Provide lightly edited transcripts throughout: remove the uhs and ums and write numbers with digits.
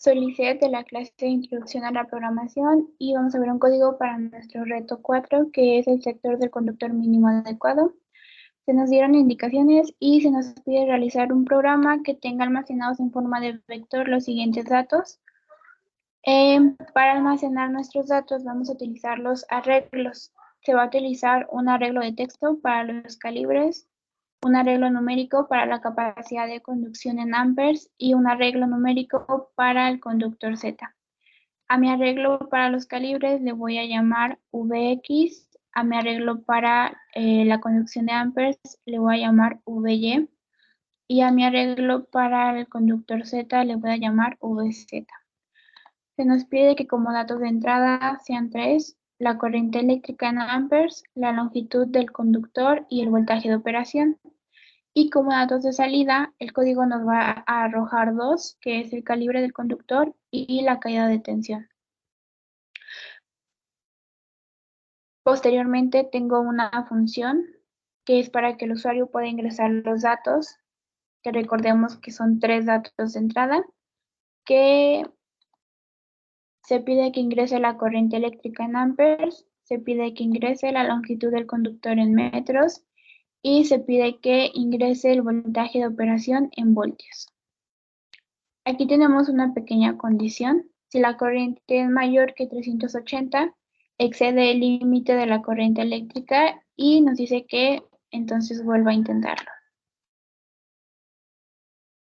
Soy Lisette de la clase de Introducción a la Programación y vamos a ver un código para nuestro reto 4, que es el sector del conductor mínimo adecuado. Se nos dieron indicaciones y se nos pide realizar un programa que tenga almacenados en forma de vector los siguientes datos. Para almacenar nuestros datos vamos a utilizar los arreglos. Se va a utilizar un arreglo de texto para los calibres, un arreglo numérico para la capacidad de conducción en amperes y un arreglo numérico para el conductor Z. A mi arreglo para los calibres le voy a llamar Vx, a mi arreglo para la conducción de amperes le voy a llamar Vy y a mi arreglo para el conductor Z le voy a llamar Vz. Se nos pide que como datos de entrada sean tres: la corriente eléctrica en amperes, la longitud del conductor y el voltaje de operación. Y como datos de salida, el código nos va a arrojar dos, que es el calibre del conductor y la caída de tensión. Posteriormente tengo una función que es para que el usuario pueda ingresar los datos, que recordemos que son tres datos de entrada, que se pide que ingrese la corriente eléctrica en amperes, se pide que ingrese la longitud del conductor en metros y se pide que ingrese el voltaje de operación en voltios. Aquí tenemos una pequeña condición. Si la corriente es mayor que 380, excede el límite de la corriente eléctrica y nos dice que entonces vuelva a intentarlo.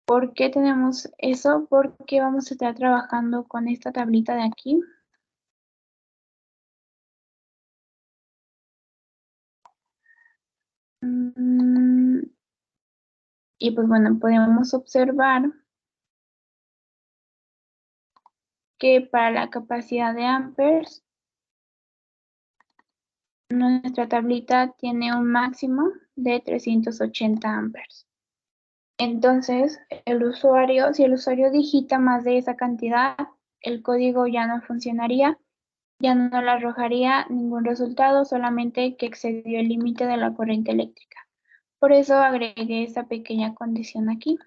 ¿Por qué tenemos eso? Porque vamos a estar trabajando con esta tablita de aquí. Y pues bueno, podemos observar que para la capacidad de amperes, nuestra tablita tiene un máximo de 380 amperes. Entonces, si el usuario digita más de esa cantidad, el código ya no funcionaría, ya no le arrojaría ningún resultado, solamente que excedió el límite de la corriente eléctrica. Por eso agregué esta pequeña condición aquí.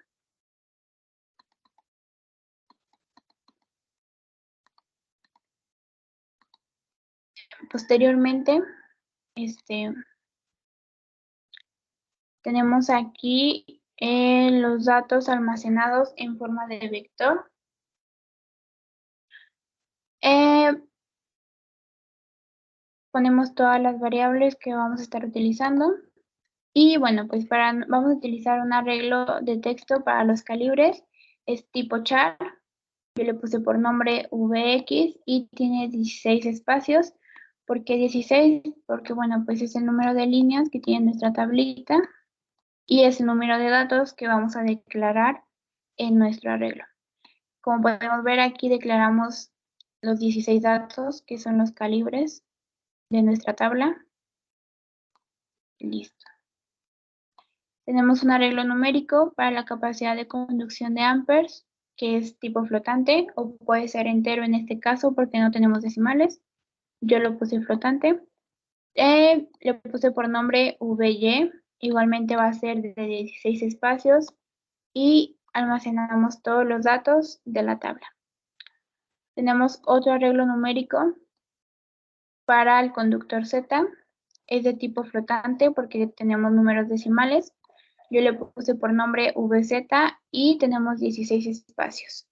Posteriormente, tenemos aquí los datos almacenados en forma de vector. Ponemos todas las variables que vamos a estar utilizando. Y bueno, pues vamos a utilizar un arreglo de texto para los calibres. Es tipo char. Yo le puse por nombre Vx y tiene 16 espacios. ¿Por qué 16? Porque bueno, pues es el número de líneas que tiene nuestra tablita y es el número de datos que vamos a declarar en nuestro arreglo. Como podemos ver, aquí declaramos los 16 datos, que son los calibres de nuestra tabla. Listo. Tenemos un arreglo numérico para la capacidad de conducción de amperes, que es tipo flotante, o puede ser entero en este caso porque no tenemos decimales. Yo lo puse flotante. Le puse por nombre Vy, igualmente va a ser de 16 espacios y almacenamos todos los datos de la tabla. Tenemos otro arreglo numérico para el conductor Z, es de tipo flotante porque tenemos números decimales. Yo le puse por nombre VZ y tenemos 16 espacios.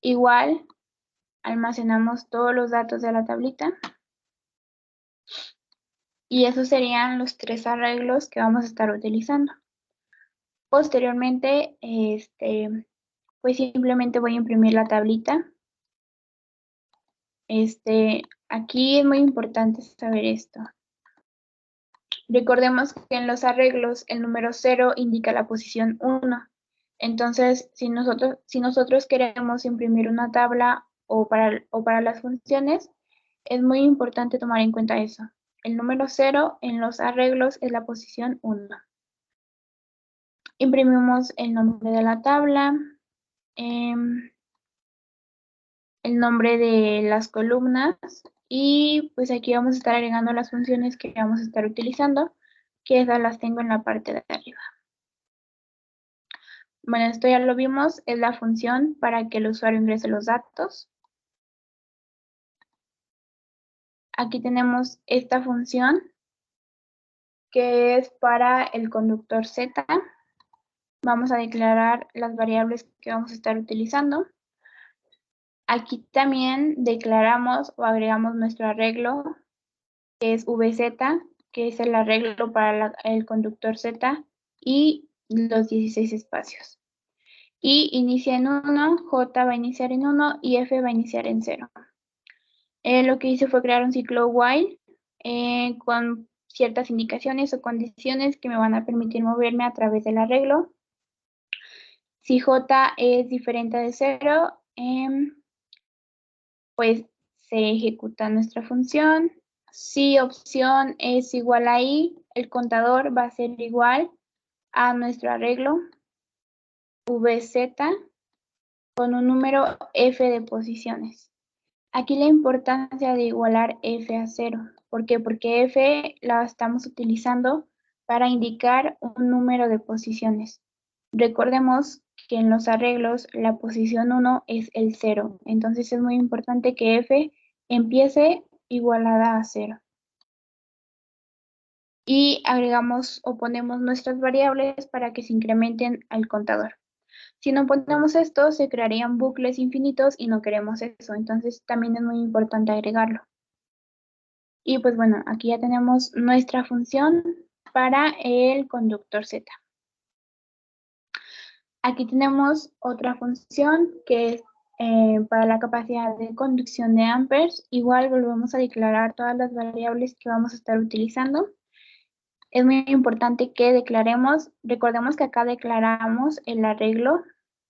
Igual, almacenamos todos los datos de la tablita. Y esos serían los tres arreglos que vamos a estar utilizando. Posteriormente, pues simplemente voy a imprimir la tablita. Aquí es muy importante saber esto. Recordemos que en los arreglos el número 0 indica la posición 1. Entonces, si nosotros queremos imprimir una tabla o para las funciones, es muy importante tomar en cuenta eso. El número 0 en los arreglos es la posición 1. Imprimimos el nombre de la tabla, el nombre de las columnas y pues aquí vamos a estar agregando las funciones que vamos a estar utilizando, que esas las tengo en la parte de arriba. Bueno, esto ya lo vimos, es la función para que el usuario ingrese los datos. Aquí tenemos esta función que es para el conductor Z. Vamos a declarar las variables que vamos a estar utilizando. Aquí también declaramos o agregamos nuestro arreglo, que es VZ, que es el arreglo para el conductor Z y los 16 espacios. Y inicia en 1, J va a iniciar en 1 y F va a iniciar en 0. Lo que hice fue crear un ciclo while con ciertas indicaciones o condiciones que me van a permitir moverme a través del arreglo. Si J es diferente de 0, pues se ejecuta nuestra función. Si opción es igual a I, el contador va a ser igual a nuestro arreglo VZ con un número F de posiciones. Aquí la importancia de igualar F a 0. ¿Por qué? Porque F la estamos utilizando para indicar un número de posiciones. Recordemos que en los arreglos la posición 1 es el 0. Entonces es muy importante que F empiece igualada a 0. Y agregamos o ponemos nuestras variables para que se incrementen al contador. Si no ponemos esto, se crearían bucles infinitos y no queremos eso. Entonces también es muy importante agregarlo. Y pues bueno, aquí ya tenemos nuestra función para el conductor Z. Aquí tenemos otra función que es para la capacidad de conducción de amperes. Igual volvemos a declarar todas las variables que vamos a estar utilizando. Es muy importante que declaremos, recordemos que acá declaramos el arreglo,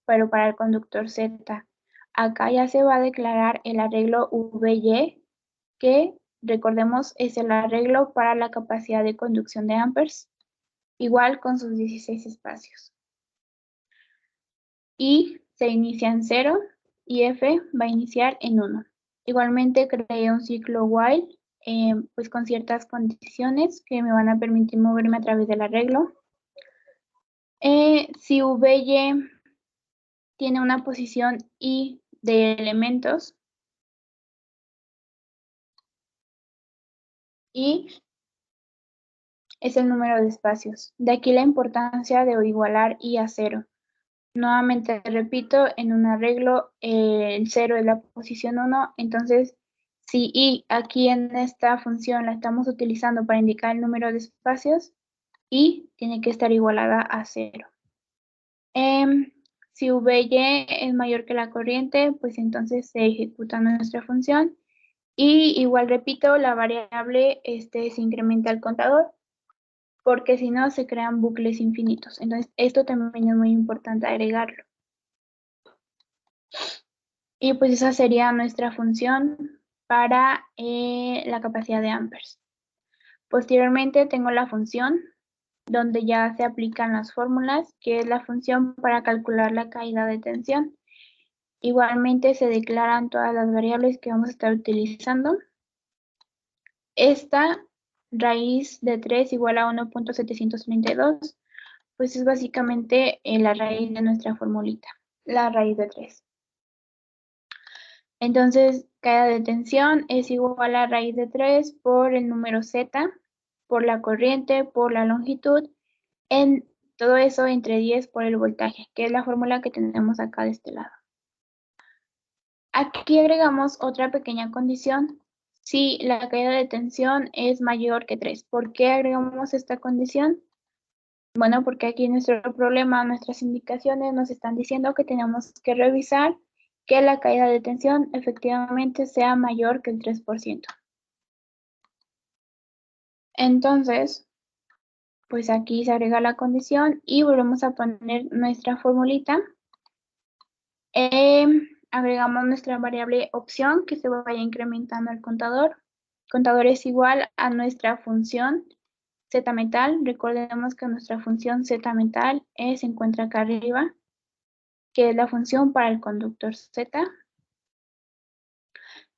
pero para el conductor Z. Acá ya se va a declarar el arreglo VY, que recordemos es el arreglo para la capacidad de conducción de amperes, igual con sus 16 espacios. Y se inicia en 0 y F va a iniciar en 1. Igualmente creé un ciclo while, pues con ciertas condiciones que me van a permitir moverme a través del arreglo. Si VY tiene una posición I de elementos y es el número de espacios. De aquí la importancia de igualar I a 0. Nuevamente repito, en un arreglo el 0 es la posición 1, entonces si I aquí en esta función la estamos utilizando para indicar el número de espacios, I tiene que estar igualada a 0. Si VY es mayor que la corriente, pues entonces se ejecuta nuestra función. Y igual repito, la variable se incrementa al contador, porque si no se crean bucles infinitos. Entonces esto también es muy importante agregarlo. Y pues esa sería nuestra función para la capacidad de amperes. Posteriormente tengo la función donde ya se aplican las fórmulas, que es la función para calcular la caída de tensión. Igualmente se declaran todas las variables que vamos a estar utilizando. Esta raíz de 3 igual a 1.732, pues es básicamente la raíz de nuestra formulita, la raíz de 3. Entonces, caída de tensión es igual a raíz de 3 por el número Z, por la corriente, por la longitud, en todo eso entre 10 por el voltaje, que es la fórmula que tenemos acá de este lado. Aquí agregamos otra pequeña condición. Si la caída de tensión es mayor que 3. ¿Por qué agregamos esta condición? Bueno, porque aquí en nuestro problema, nuestras indicaciones nos están diciendo que tenemos que revisar que la caída de tensión efectivamente sea mayor que el 3%. Entonces, pues aquí se agrega la condición y volvemos a poner nuestra formulita. Agregamos nuestra variable opción que se vaya incrementando al contador. Contador es igual a nuestra función Z-metal. Recordemos que nuestra función Z-metal se encuentra acá arriba, que es la función para el conductor Z.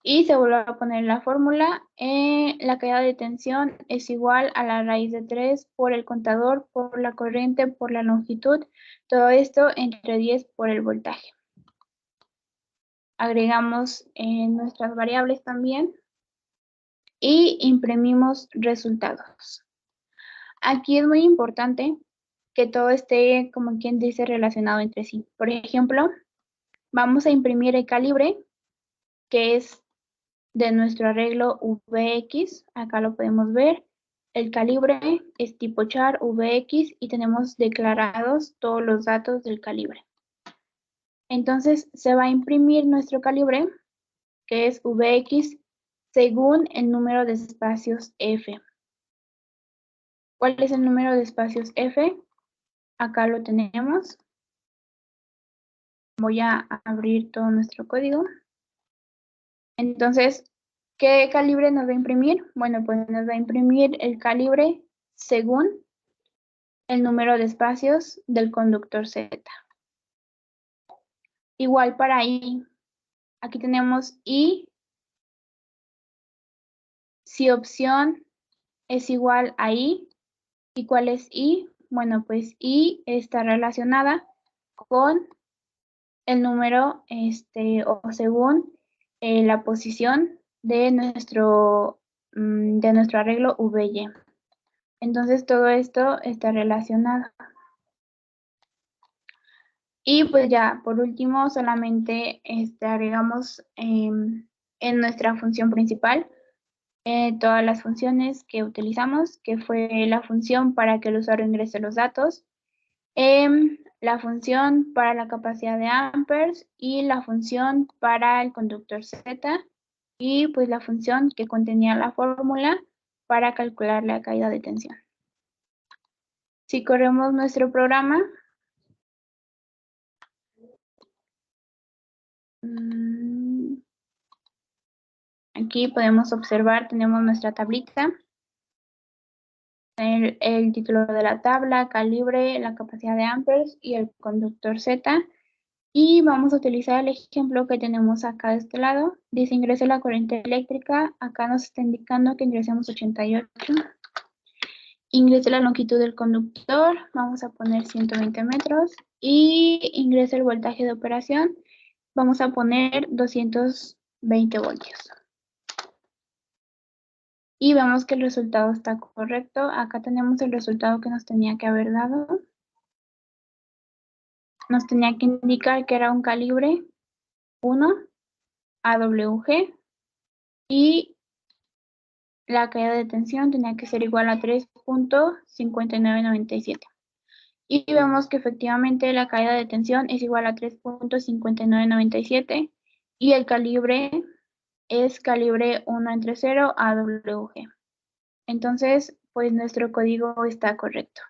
Y se vuelve a poner la fórmula. La caída de tensión es igual a la raíz de 3 por el contador, por la corriente, por la longitud. Todo esto entre 10 por el voltaje. Agregamos nuestras variables también y imprimimos resultados. Aquí es muy importante que todo esté, como quien dice, relacionado entre sí. Por ejemplo, vamos a imprimir el calibre, que es de nuestro arreglo VX. Acá lo podemos ver. El calibre es tipo char VX y tenemos declarados todos los datos del calibre. Entonces se va a imprimir nuestro calibre, que es VX, según el número de espacios F. ¿Cuál es el número de espacios F? Acá lo tenemos. Voy a abrir todo nuestro código. Entonces, ¿qué calibre nos va a imprimir? Bueno, pues nos va a imprimir el calibre según el número de espacios del conductor Z. Igual para I, aquí tenemos I. Si opción es igual a I, ¿y cuál es I? Bueno, pues I está relacionada con el número o según la posición de nuestro arreglo VY. Entonces todo esto está relacionado. Y pues ya, por último, solamente agregamos en nuestra función principal todas las funciones que utilizamos, que fue la función para que el usuario ingrese los datos, la función para la capacidad de amperes y la función para el conductor Z y pues la función que contenía la fórmula para calcular la caída de tensión. Si corremos nuestro programa, aquí podemos observar, tenemos nuestra tablita, el título de la tabla, calibre, la capacidad de amperes y el conductor Z. Y vamos a utilizar el ejemplo que tenemos acá de este lado. Dice ingrese la corriente eléctrica. Acá nos está indicando que ingresemos 88. Ingrese la longitud del conductor. Vamos a poner 120 metros. Y ingrese el voltaje de operación. Vamos a poner 220 voltios. Y vemos que el resultado está correcto. Acá tenemos el resultado que nos tenía que haber dado. Nos tenía que indicar que era un calibre 1 AWG y la caída de tensión tenía que ser igual a 3.5997. Y vemos que efectivamente la caída de tensión es igual a 3.5997 y el calibre es calibre 1 entre 0 AWG. Entonces, pues nuestro código está correcto.